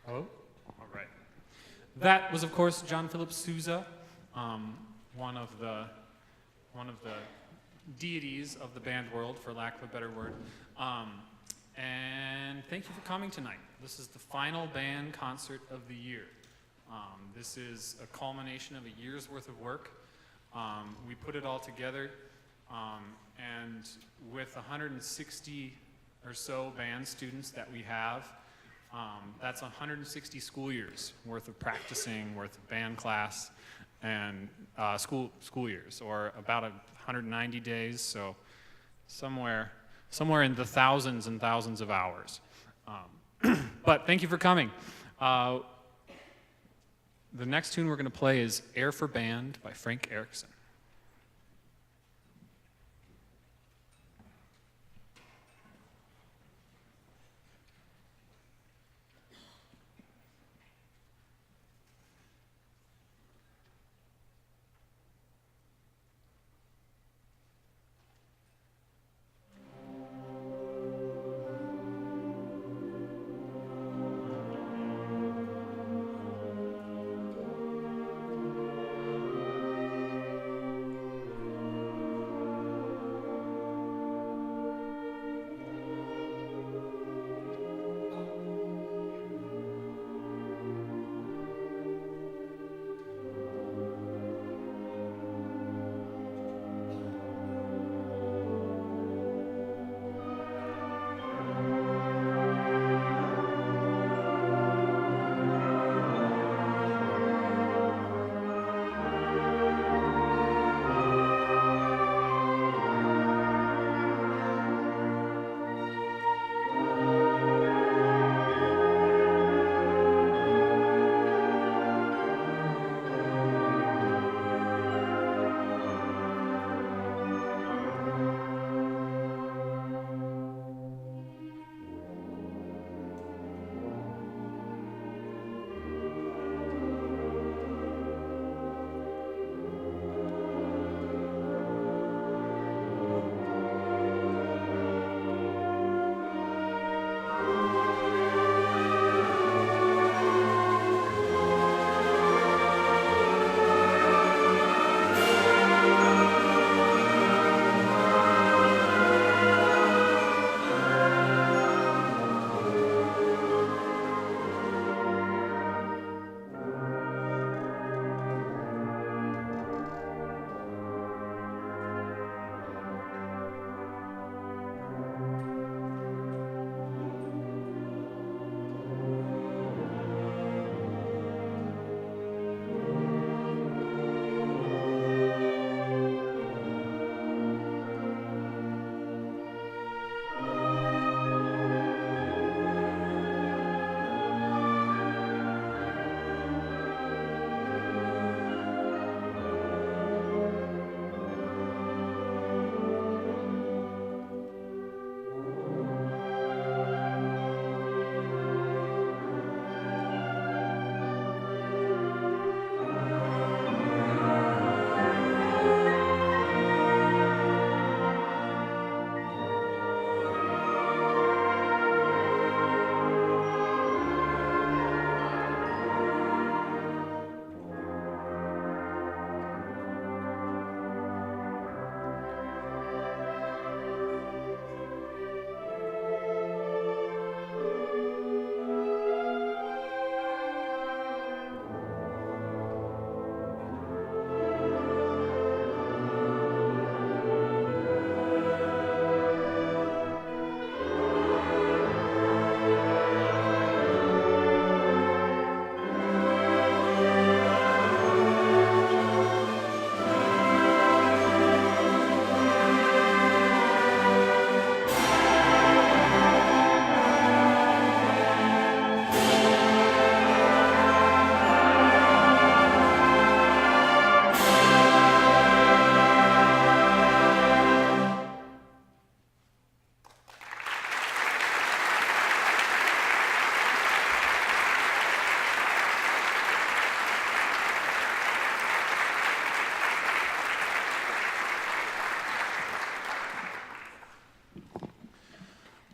Hello? All right. That was, of course, John Philip Sousa, one of the deities of the band world, for lack of a better word. And thank you for coming tonight. This is the final band concert of the year. This is a culmination of a year's worth of work. We put it all together, and with 160 or so band students that we have, that's 160 school years worth of practicing, worth of band class, and school years, or about 190 days, so somewhere in the thousands and thousands of hours. But thank you for coming. The next tune we're going to play is Air for Band by Frank Erickson.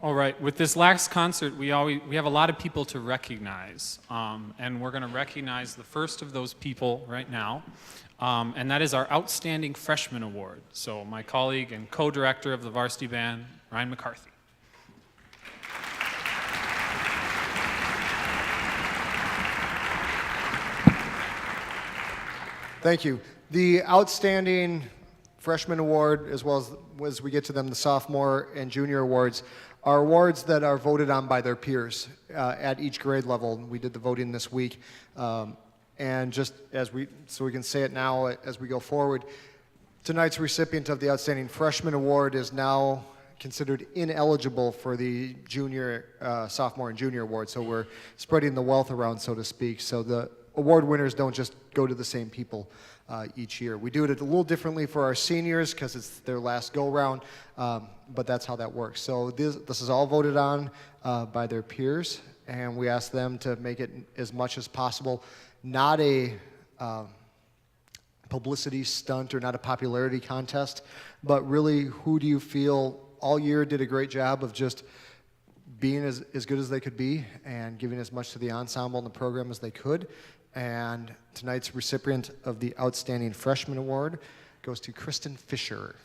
All right, with this last concert, we have a lot of people to recognize, and we're going to recognize the first of those people right now, and that is our Outstanding Freshman Award. So my colleague and co-director of the varsity band, Ryan McCarthy. Thank you. The Outstanding Freshman Award, as well as we get to them, the Sophomore and Junior Awards, are awards that are voted on by their peers at each grade level. We did the voting this week. And just so we can say it now as we go forward, tonight's recipient of the Outstanding Freshman Award is now considered ineligible for the Junior, Sophomore, and Junior Award. So we're spreading the wealth around, so to speak. So the award winners don't just go to the same people each year. We do it a little differently for our seniors because it's their last go-round, but that's how that works. So this is all voted on by their peers, and we ask them to make it as much as possible not a publicity stunt or not a popularity contest, but really who do you feel all year did a great job of just being as good as they could be and giving as much to the ensemble and the program as they could. And tonight's recipient of the Outstanding Freshman Award goes to Kristen Fisher.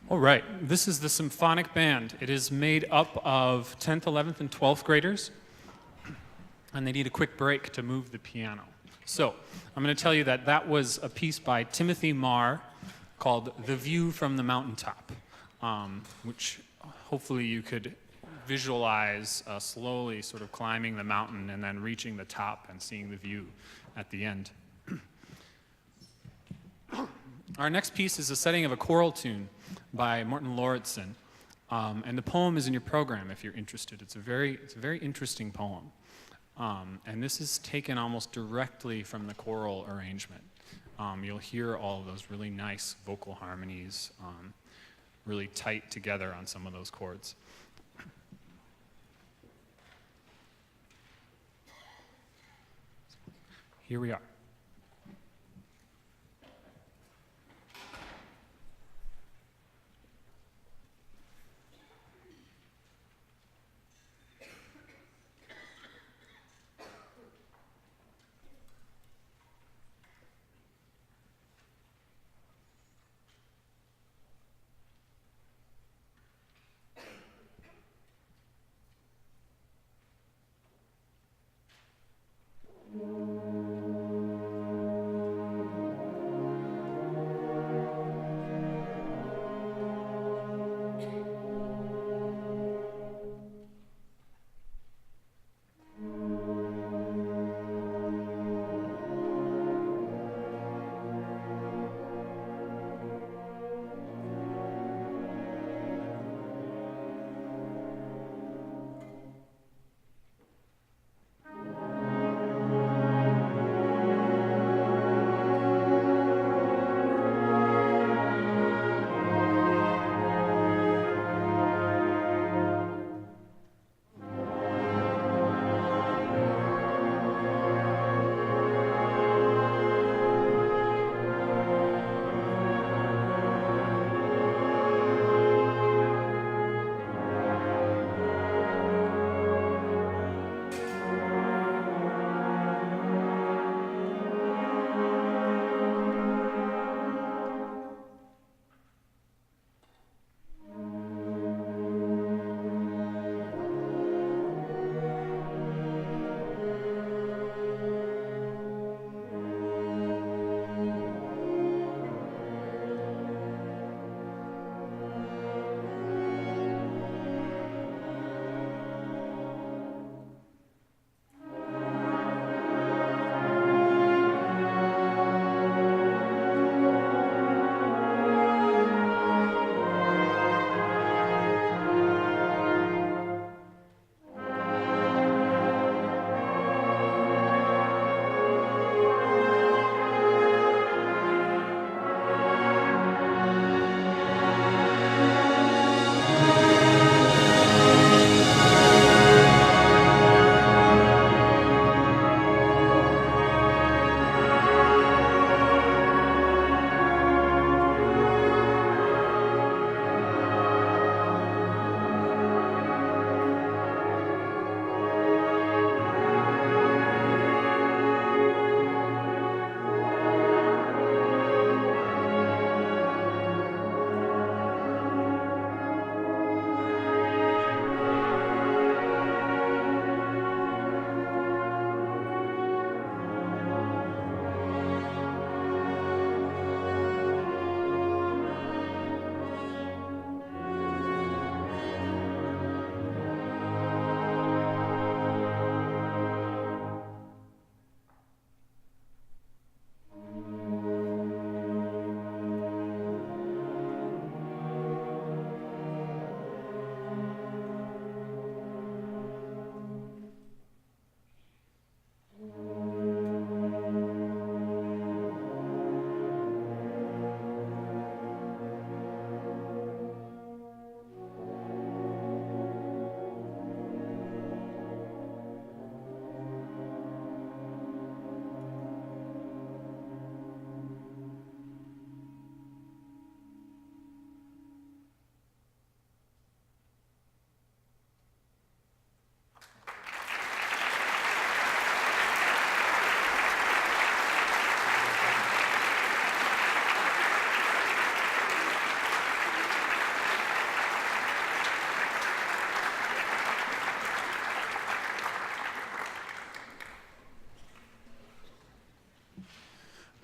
All right, this is the symphonic band. It is made up of 10th, 11th, and 12th graders, and they need a quick break to move the piano. So I'm going to tell you that that was a piece by Timothy Marr called The View from the Mountaintop, which hopefully you could visualize slowly sort of climbing the mountain and then reaching the top and seeing the view at the end. Our next piece is a setting of a choral tune by Morton Lauritsen. And the poem is in your program if you're interested. It's a very interesting poem. And this is taken almost directly from the choral arrangement. You'll hear all of those really nice vocal harmonies, really tight together on some of those chords. Here we are.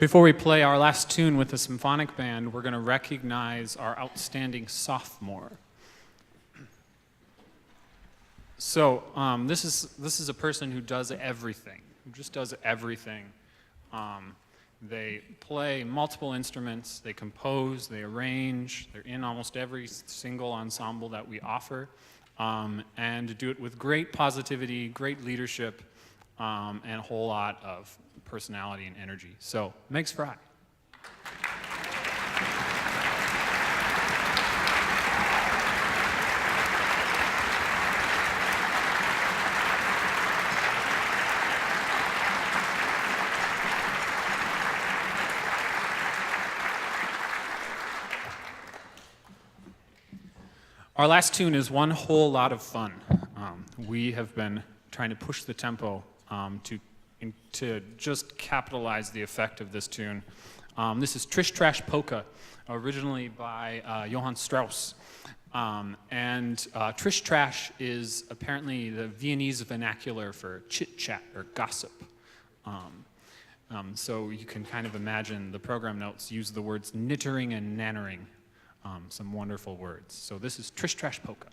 Before we play our last tune with the symphonic band, we're going to recognize our outstanding sophomore. So this is a person who does everything, who just does everything. They play multiple instruments, they compose, they arrange, they're in almost every single ensemble that we offer, and do it with great positivity, great leadership, and a whole lot of personality and energy. So, Meg's Fry. Our last tune is One Whole Lot of Fun. We have been trying to push the tempo to just capitalize the effect of this tune. This is Trish Trash Polka, originally by Johann Strauss. Trish Trash is apparently the Viennese vernacular for chit-chat or gossip. So you can kind of imagine the program notes use the words knittering and nannering. Some wonderful words. So this is Trish Trash Polka.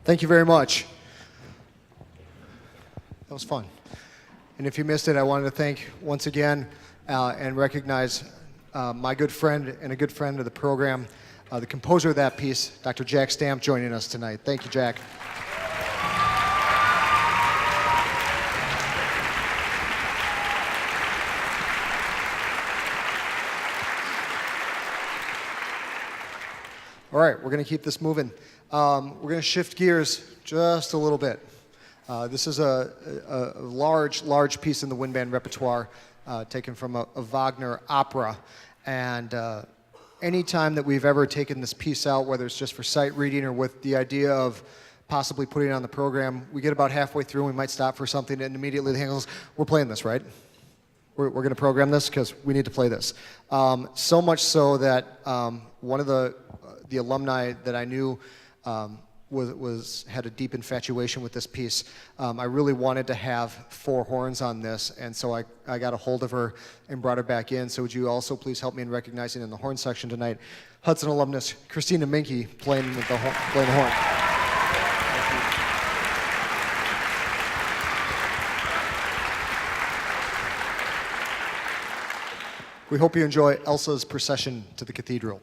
Thank you very much. That was fun. And if you missed it, I wanted to thank once again and recognize my good friend and a good friend of the program, the composer of that piece, Dr. Jack Stamp, joining us tonight. Thank you, Jack. All right, we're going to keep this moving. We're going to shift gears just a little bit. This is a large piece in the wind band repertoire taken from a Wagner opera. And any time that we've ever taken this piece out, whether it's just for sight reading or with the idea of possibly putting it on the program, we get about halfway through and we might stop for something and immediately the handles, we're playing this, right? We're going to program this because we need to play this. So much so that one of the alumni that I knew had a deep infatuation with this piece. I really wanted to have four horns on this, and so I got a hold of her and brought her back in. So would you also please help me in recognizing in the horn section tonight, Hudson alumnus Christina Minke playing the horn. We hope you enjoy Elsa's procession to the cathedral.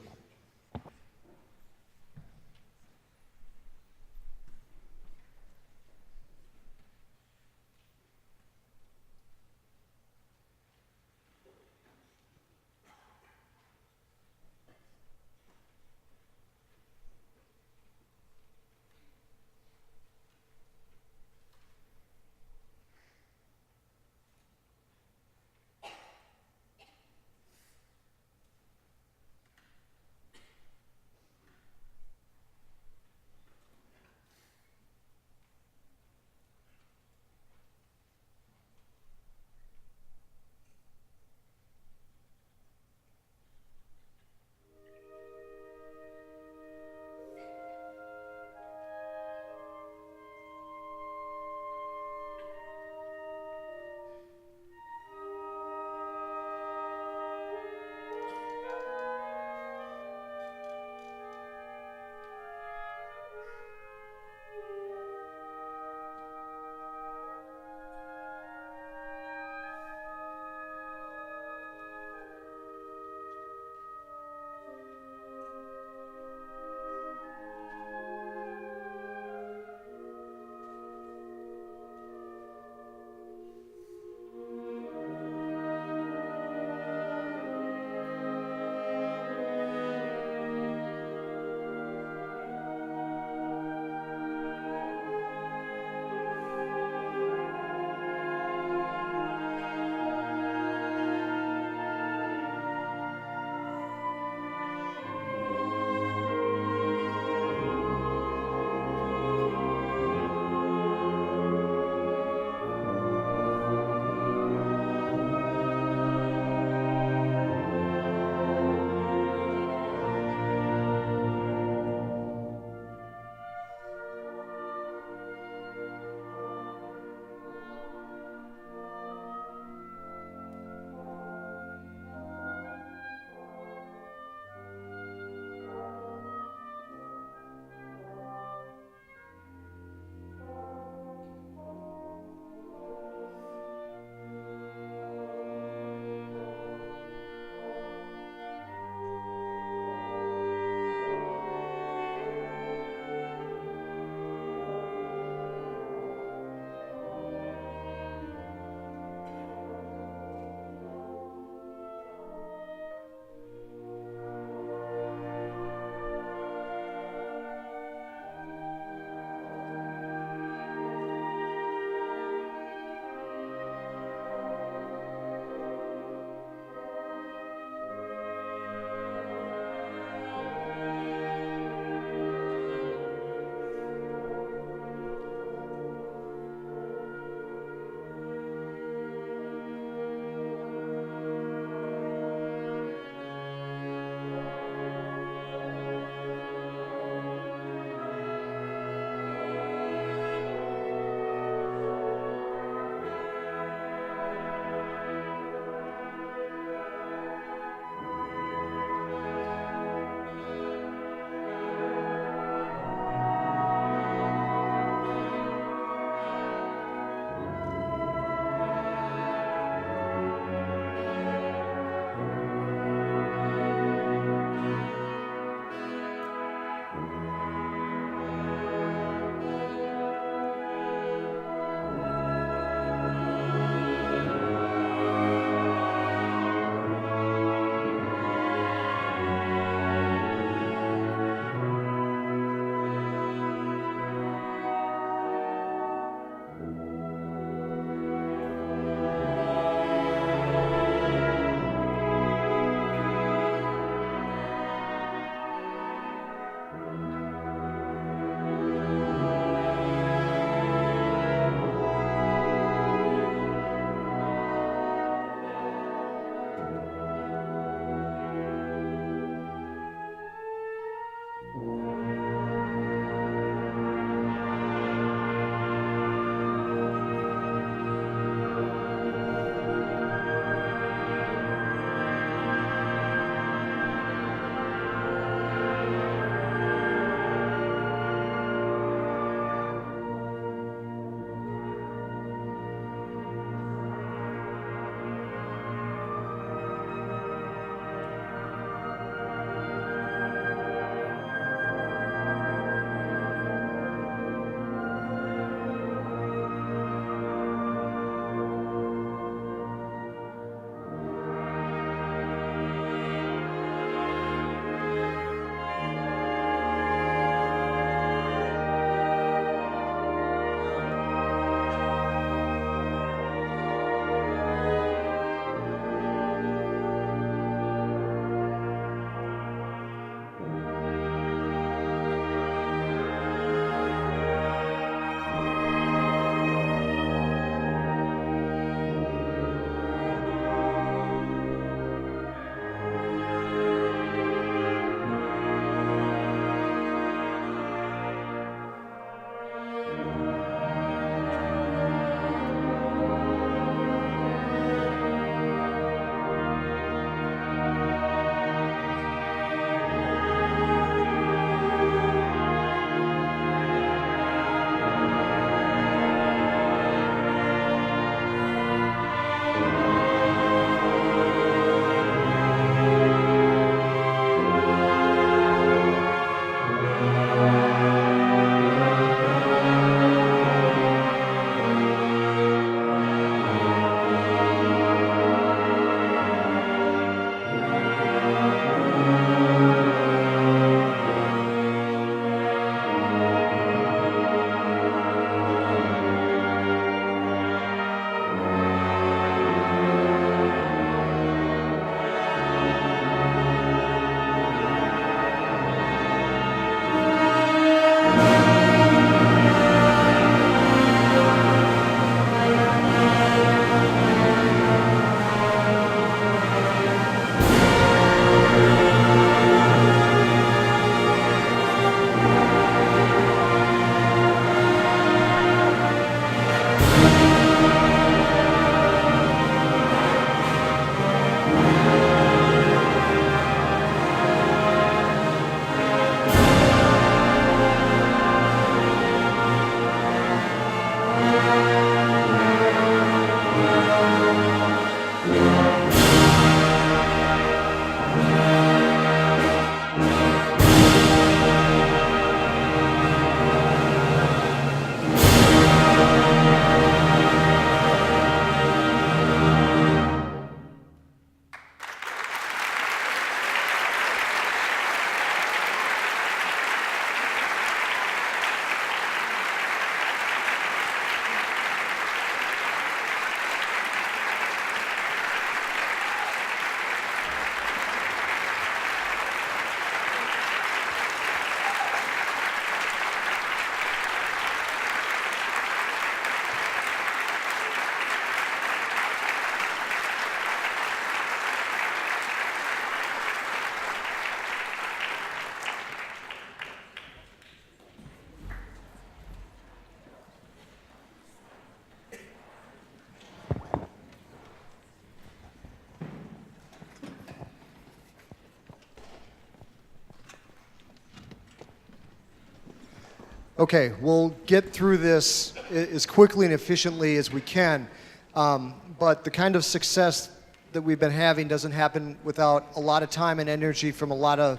Okay, we'll get through this as quickly and efficiently as we can, but the kind of success that we've been having doesn't happen without a lot of time and energy from a lot of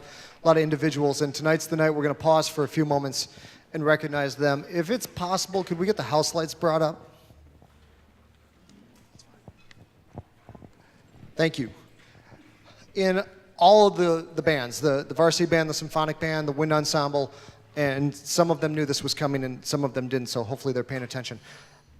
individuals, and tonight's the night we're going to pause for a few moments and recognize them. If it's possible, could we get the house lights brought up? Thank you. In all of the bands, the varsity band, the symphonic band, the wind ensemble, and some of them knew this was coming and some of them didn't, so hopefully they're paying attention.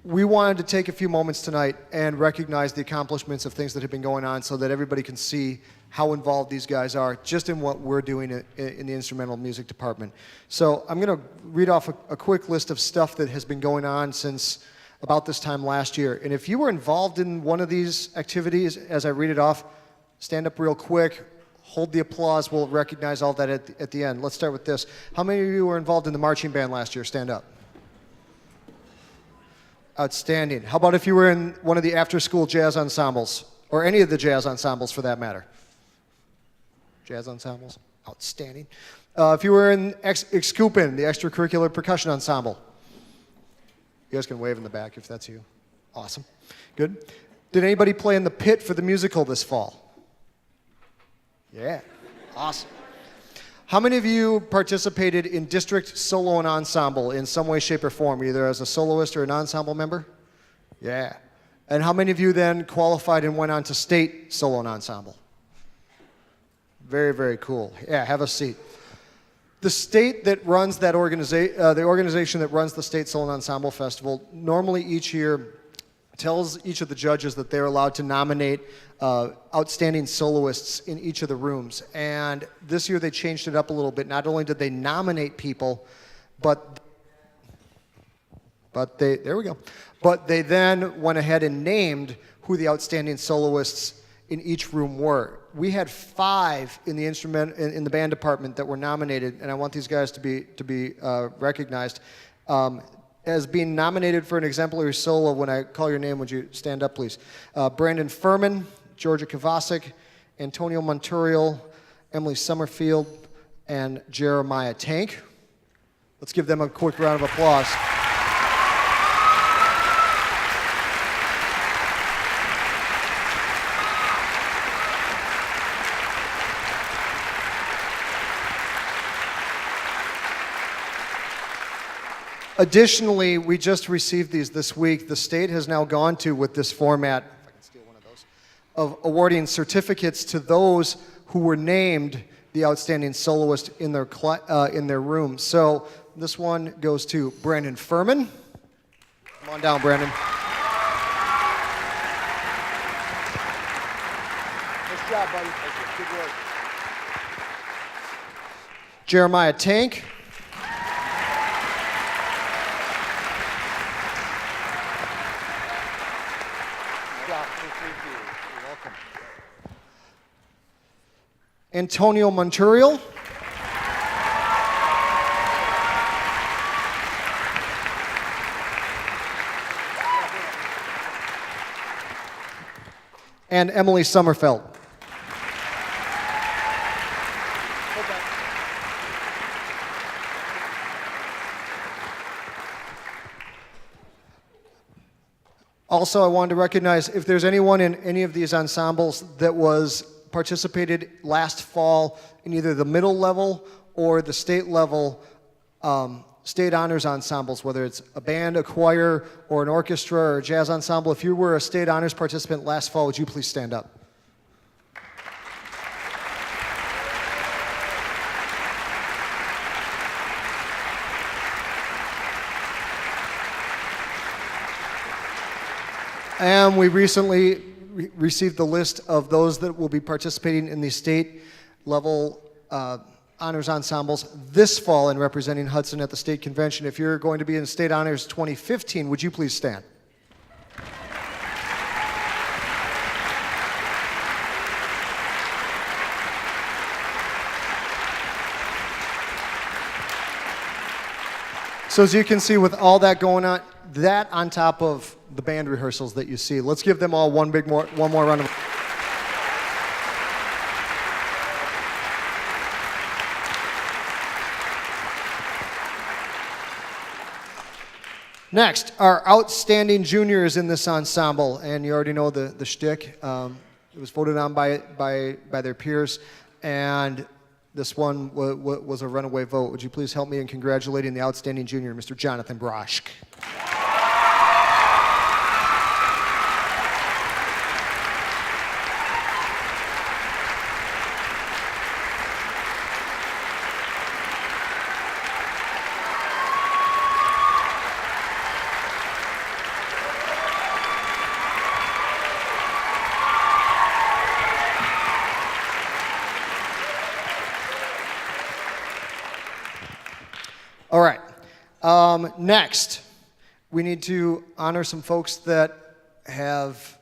We wanted to take a few moments tonight and recognize the accomplishments of things that have been going on so that everybody can see how involved these guys are just in what we're doing in the instrumental music department. So I'm going to read off a quick list of stuff that has been going on since about this time last year. And if you were involved in one of these activities, as I read it off, stand up real quick, hold the applause, we'll recognize all that at the end. Let's start with this. How many of you were involved in the marching band last year? Stand up. Outstanding. How about if you were in one of the after-school jazz ensembles, or any of the jazz ensembles for that matter? Jazz ensembles? Outstanding. If you were in Excupin, the extracurricular percussion ensemble. You guys can wave in the back if that's you. Awesome. Good. Did anybody play in the pit for the musical this fall? Yeah. Awesome. How many of you participated in district solo and ensemble in some way, shape, or form, either as a soloist or an ensemble member? Yeah. And how many of you then qualified and went on to state solo and ensemble? Very, very cool. Yeah, have a seat. The state that runs that the organization that runs the State Solo and Ensemble Festival, normally each year tells each of the judges that they're allowed to nominate outstanding soloists in each of the rooms. And this year they changed it up a little bit. Not only did they nominate people, but they then went ahead and named who the outstanding soloists in each room were. We had 5 in the band department that were nominated, and I want these guys to be recognized. As being nominated for an exemplary solo, when I call your name, would you stand up, please? Brandon Furman, Georgia Kovacic, Antonio Monturial, Emily Summerfield, and Jeremiah Tank. Let's give them a quick round of applause. Additionally, we just received these this week. The state has now gone to, with this format, if I can steal one of those, of awarding certificates to those who were named the outstanding soloist in their room. So this one goes to Brandon Furman. Come on down, Brandon. Nice job, buddy. Good work. Jeremiah Tank. You're welcome. Antonio Monturial. And Emily Summerfeld. Also, I wanted to recognize if there's anyone in any of these ensembles that participated last fall in either the middle level or the state level state honors ensembles, whether it's a band, a choir, or an orchestra or a jazz ensemble. If you were a state honors participant last fall, would you please stand up? And we recently received the list of those that will be participating in the state level honors ensembles this fall and representing Hudson at the state convention. If you're going to be in State Honors 2015, would you please stand? So as you can see, with all that going on, that on top of the band rehearsals that you see, let's give them all one more round of applause. Next, our outstanding juniors in this ensemble, and you already know the shtick. It was voted on by their peers, and this one was a runaway vote. Would you please help me in congratulating the outstanding junior, Mr. Jonathan Broschk. All right. Next, we need to honor some folks that have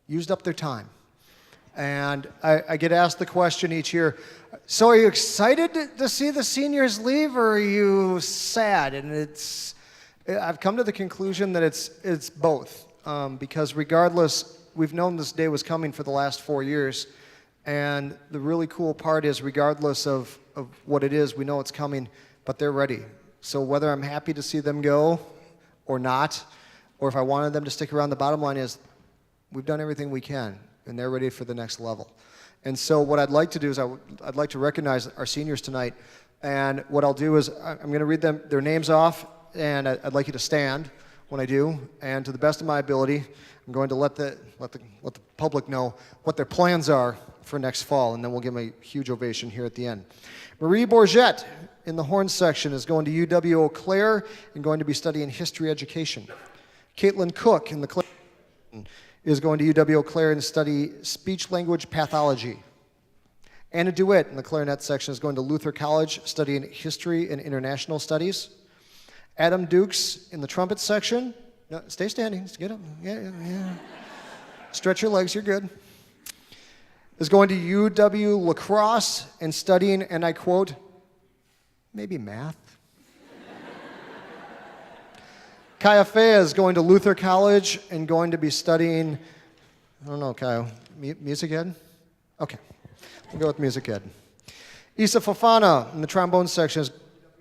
used up their time. And I get asked the question each year, so are you excited to see the seniors leave, or are you sad? And I've come to the conclusion that it's both. Because regardless, we've known this day was coming for the last 4 years. And the really cool part is, regardless of what it is, we know it's coming, but they're ready. So whether I'm happy to see them go or not, or if I wanted them to stick around, the bottom line is we've done everything we can, and they're ready for the next level. And so what I'd like to do is I'd like to recognize our seniors tonight. And what I'll do is I'm going to read their names off, and I'd like you to stand when I do. And to the best of my ability, I'm going to let the public know what their plans are for next fall, and then we'll give them a huge ovation here at the end. Marie Bourget in the horn section is going to UW Eau Claire and going to be studying history education. Caitlin Cook in the clarinet is going to UW Eau Claire and study speech-language pathology. Anna DeWitt in the clarinet section is going to Luther College studying history and international studies. Adam Dukes in the trumpet section, no, stay standing, just get up, yeah. Stretch your legs, you're good. Is going to UW La Crosse and studying, and I quote, maybe math. Kaya Fea is going to Luther College and going to be studying, I don't know, Kaya, music ed? Okay, we'll go with music ed. Isa Fofana in the trombone section is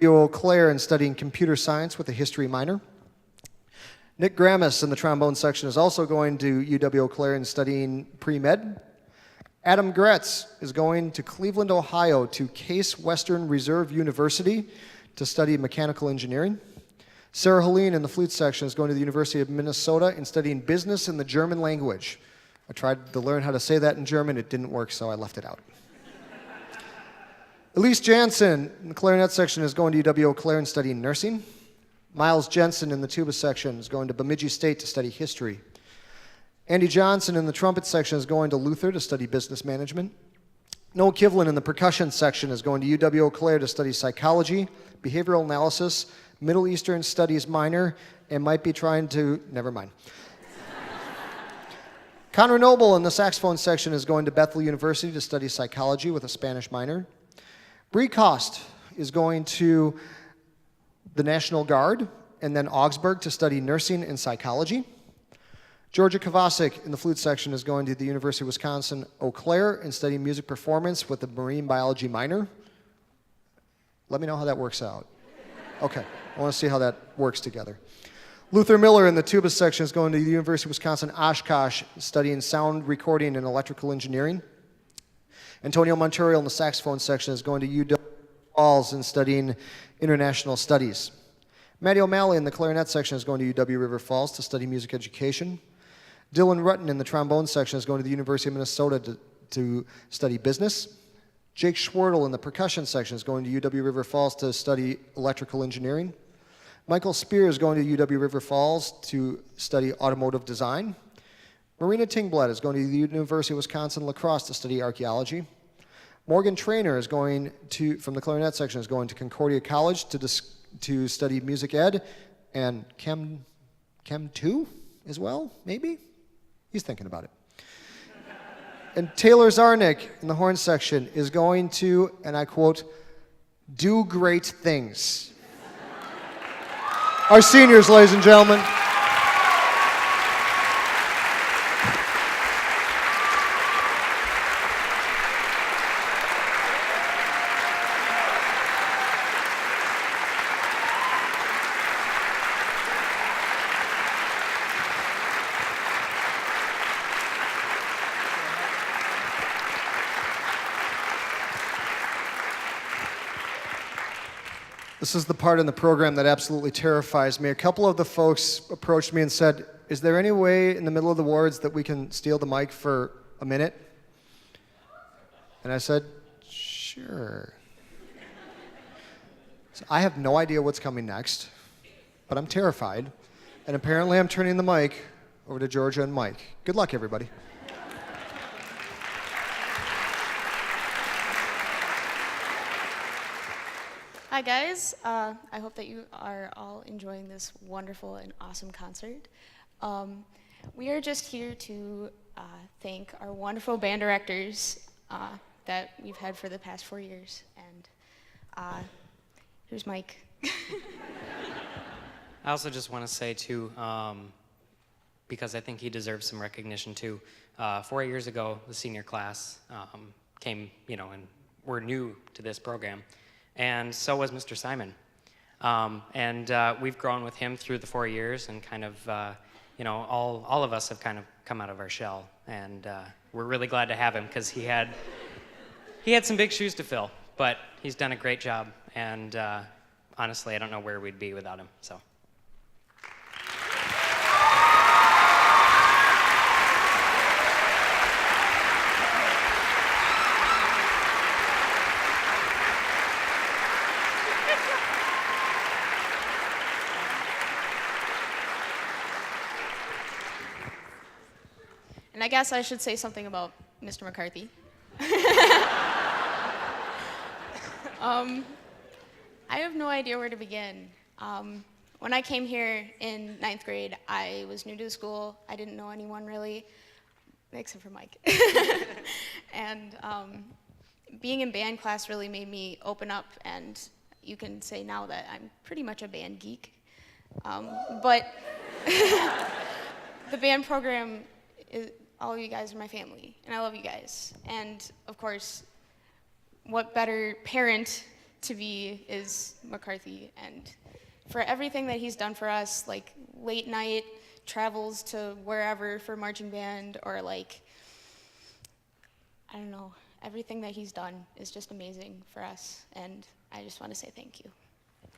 Eau Claire and studying computer science with a history minor. Nick Gramis in the trombone section is also going to UW Eau Claire and studying pre-med. Adam Gretz is going to Cleveland, Ohio to Case Western Reserve University to study mechanical engineering. Sarah Helene in the flute section is going to the University of Minnesota and studying business in the German language. I tried to learn how to say that in German. It didn't work, so I left it out. Elise Jansen in the clarinet section is going to UW Eau Claire and studying nursing. Miles Jensen in the tuba section is going to Bemidji State to study history. Andy Johnson in the trumpet section is going to Luther to study business management. Noah Kivlin in the percussion section is going to UW Eau Claire to study psychology, behavioral analysis, Middle Eastern studies minor, and might be trying to, never mind. Conor Noble in the saxophone section is going to Bethel University to study psychology with a Spanish minor. Bree Cost is going to the National Guard and then Augsburg to study nursing and psychology. Georgia Kovacic in the flute section is going to the University of Wisconsin Eau Claire and studying music performance with a marine biology minor. Let me know how that works out. Okay, I want to see how that works together. Luther Miller in the tuba section is going to the University of Wisconsin Oshkosh studying sound recording and electrical engineering. Antonio Montorio in the saxophone section is going to UW Falls and studying international studies. Matty O'Malley in the clarinet section is going to UW River Falls to study music education. Dylan Rutten in the trombone section is going to the University of Minnesota to study business. Jake Schwartle in the percussion section is going to UW River Falls to study electrical engineering. Michael Spear is going to UW River Falls to study automotive design. Marina Tingblad is going to the University of Wisconsin La Crosse to study archaeology. Morgan Trainer is going to, from the clarinet section, is going to Concordia College to study music ed and Chem 2 as well, maybe? He's thinking about it. And Taylor Zarnick in the horn section is going to, and I quote, do great things. Our seniors, ladies and gentlemen. This is the part in the program that absolutely terrifies me. A couple of the folks approached me and said, is there any way in the middle of the wards that we can steal the mic for a minute? And I said, sure. So I have no idea what's coming next, but I'm terrified. And apparently I'm turning the mic over to Georgia and Mike. Good luck, everybody. Hi guys, I hope that you are all enjoying this wonderful and awesome concert. We are just here to thank our wonderful band directors that we've had for the past 4 years. And here's Mike. I also just want to say too, because I think he deserves some recognition too. 4 years ago, the senior class came, and we're new to this program. And so was Mr. Simon. We've grown with him through the 4 years, and kind of, all of us have kind of come out of our shell. And we're really glad to have him, because he had some big shoes to fill, but he's done a great job. And honestly, I don't know where we'd be without him. So. And I guess I should say something about Mr. McCarthy. I have no idea where to begin. When I came here in 9th grade, I was new to the school. I didn't know anyone really, except for Mike. And being in band class really made me open up, and you can say now that I'm pretty much a band geek. But the band program all of you guys are my family, and I love you guys. And of course, what better parent to be is McCarthy, and for everything that he's done for us, like late night travels to wherever for marching band, or like, I don't know, everything that he's done is just amazing for us, and I just want to say thank you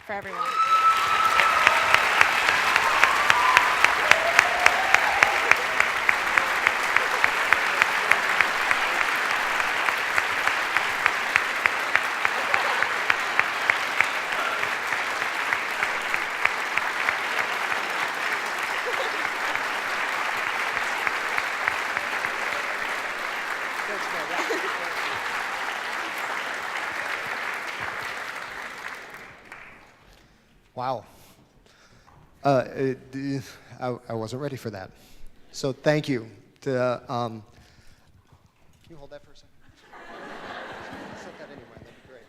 for everyone. Wow. I wasn't ready for that. So thank you. Can you hold that for a second? Set that anywhere, that'd be great.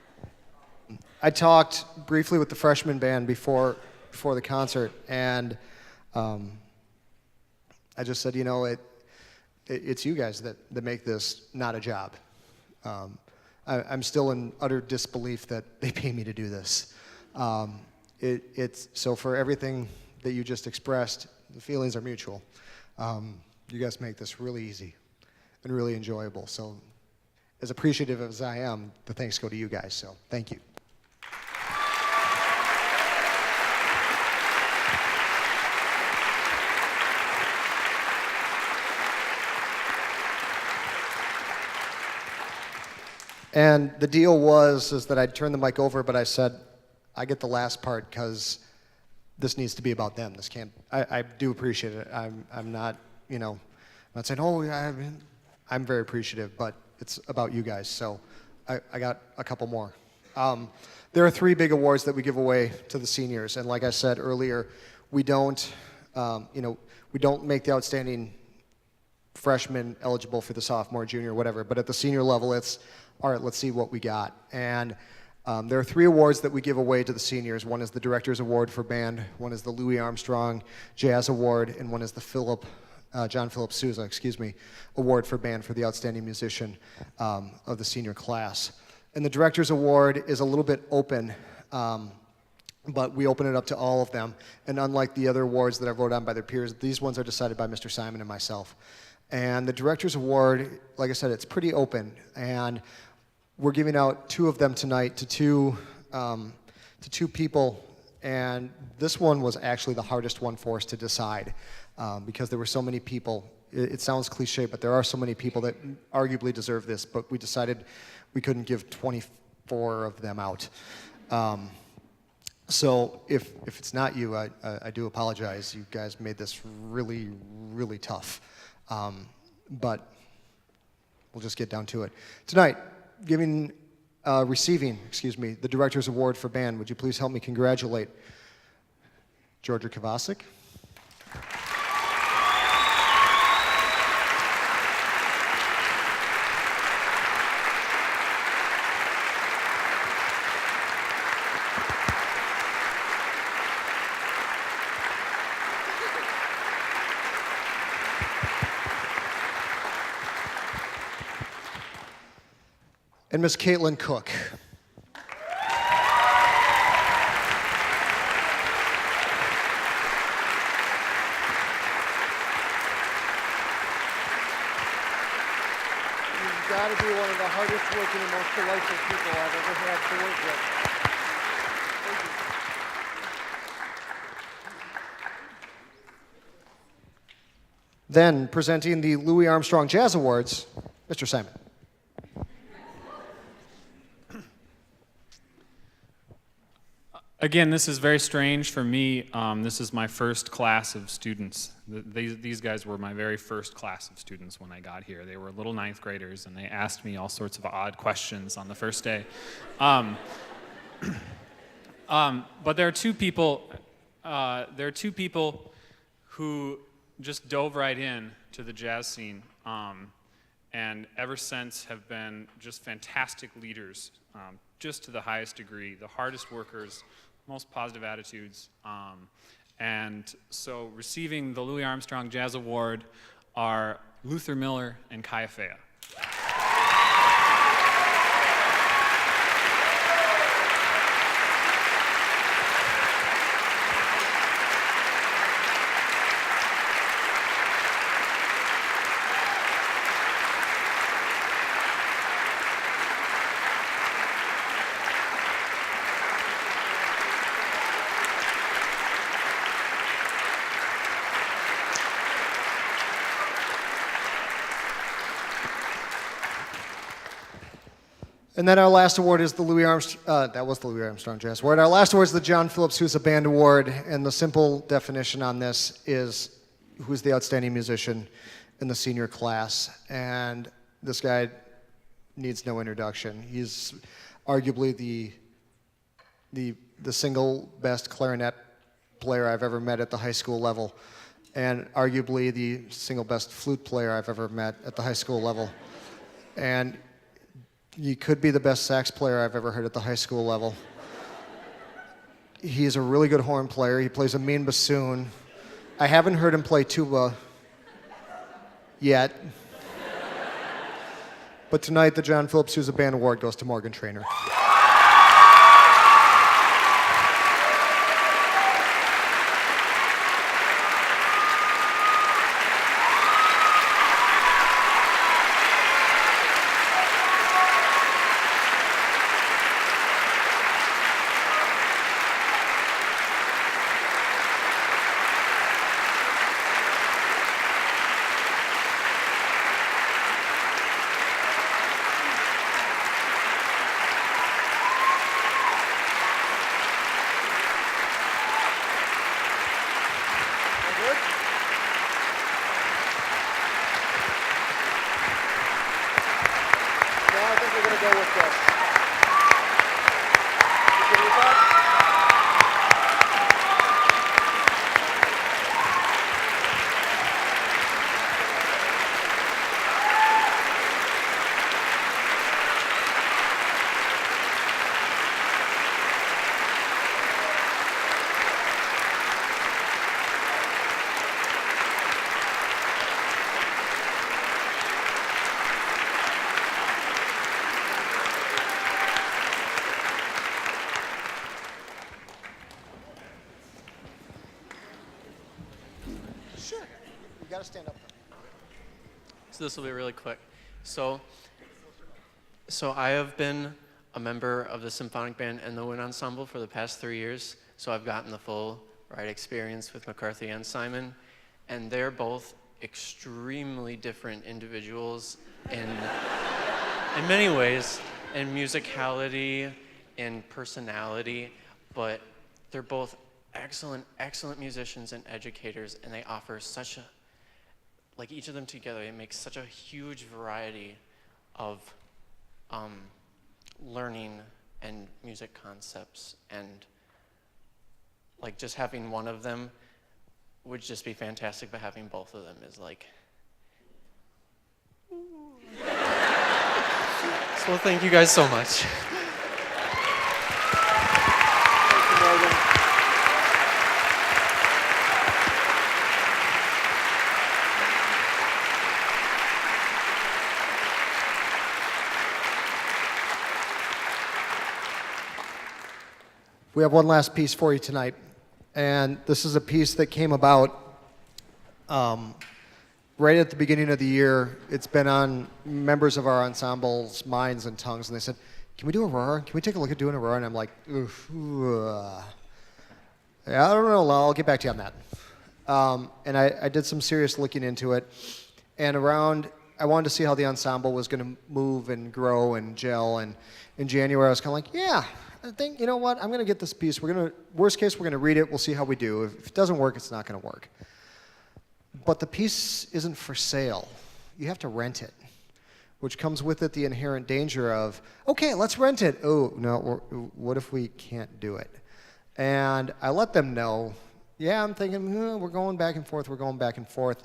I talked briefly with the freshman band before the concert, and I just said, it's you guys that make this not a job. I'm still in utter disbelief that they pay me to do this. So for everything that you just expressed, the feelings are mutual. You guys make this really easy and really enjoyable. So as appreciative as I am, the thanks go to you guys. So thank you. And the deal is that I'd turn the mic over, but I said, I get the last part because this needs to be about them. This can't. I do appreciate it. I'm not, not saying, oh, yeah, I'm very appreciative, but it's about you guys. So I got a couple more. There are 3 big awards that we give away to the seniors, and like I said earlier, we don't, we don't make the outstanding freshman eligible for the sophomore, junior, whatever. But at the senior level, it's all right. Let's see what we got. And there are 3 awards that we give away to the seniors. One is the Director's Award for Band, one is the Louis Armstrong Jazz Award, and one is the John Philip Sousa, Award for Band for the Outstanding Musician of the senior class. And the Director's Award is a little bit open, but we open it up to all of them. And unlike the other awards that are voted on by their peers, these ones are decided by Mr. Simon and myself. And the Director's Award, like I said, it's pretty open. And we're giving out 2 of them tonight to to two people, and this one was actually the hardest one for us to decide because there were so many people. It sounds cliche, but there are so many people that arguably deserve this, but we decided we couldn't give 24 of them out. So if it's not you, I do apologize. You guys made this really, really tough. But we'll just get down to it. Tonight, receiving the Director's Award for Band, would you please help me congratulate Georgia Kovacic, and Miss Caitlin Cook. You've got to be one of the hardest working and most delightful people I've ever had to work with. Thank you. Then, presenting the Louis Armstrong Jazz Awards, Mr. Simon. Again, this is very strange for me. This is my first class of students. These guys were my very first class of students when I got here. They were little ninth graders, and they asked me all sorts of odd questions on the first day. But there are two people. Who just dove right in to the jazz scene, and ever since have been just fantastic leaders, just to the highest degree, the hardest workers, most positive attitudes. And so receiving the Louis Armstrong Jazz Award are Luther Miller and Kaya Fea. And then our last award is the Louis Armstrong, that was the Louis Armstrong Jazz Award. Our last award is the John Phillips Who's a Band Award, and the simple definition on this is who's the outstanding musician in the senior class. And this guy needs no introduction. He's arguably the single best clarinet player I've ever met at the high school level, and arguably the single best flute player I've ever met at the high school level. And he could be the best sax player I've ever heard at the high school level. He's a really good horn player. He plays a mean bassoon. I haven't heard him play tuba yet. But tonight, the John Phillips Who's a Band Award goes to Morgan Trainer. You gotta stand up. So this will be really quick. So I have been a member of the symphonic band and the wind ensemble for the past 3 years, so I've gotten the full ride experience with McCarthy and Simon, and they're both extremely different individuals in many ways, in musicality, in personality, but they're both excellent musicians and educators, and they offer such a, like each of them together, it makes such a huge variety of learning and music concepts, and like just having one of them would just be fantastic, but having both of them is like. So thank you guys so much. We have one last piece for you tonight, and this is a piece that came about right at the beginning of the year. It's been on members of our ensemble's minds and tongues, and they said, "Can we do Aurora? Can we take a look at doing Aurora?" And I'm like, "Oof, yeah, I don't know. I'll get back to you on that." And I did some serious looking into it, and I wanted to see how the ensemble was going to move and grow and gel. And in January, I was kind of like, "Yeah, I think, you know what, I'm going to get this piece. Worst case, we're going to read it. We'll see how we do. If it doesn't work, it's not going to work." But the piece isn't for sale. You have to rent it, which comes with it the inherent danger of, okay, let's rent it. Oh, no, what if we can't do it? And I let them know, yeah, I'm thinking, we're going back and forth,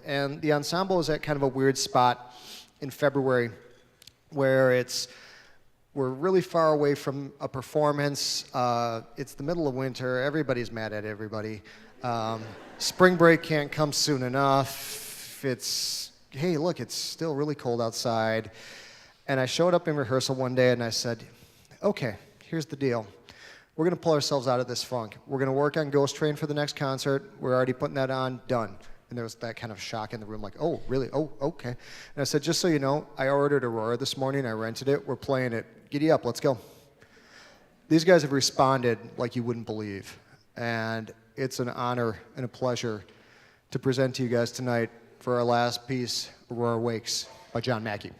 And the ensemble is at kind of a weird spot in February where we're really far away from a performance. It's the middle of winter. Everybody's mad at everybody. Spring break can't come soon enough. Hey, look, it's still really cold outside. And I showed up in rehearsal one day and I said, okay, here's the deal. We're going to pull ourselves out of this funk. We're going to work on Ghost Train for the next concert. We're already putting that on, done. And there was that kind of shock in the room, like, oh, really? Oh, okay. And I said, just so you know, I ordered Aurora this morning. I rented it. We're playing it. Giddy up. Let's go. These guys have responded like you wouldn't believe. And it's an honor and a pleasure to present to you guys tonight for our last piece, Aurora Wakes by John Mackey.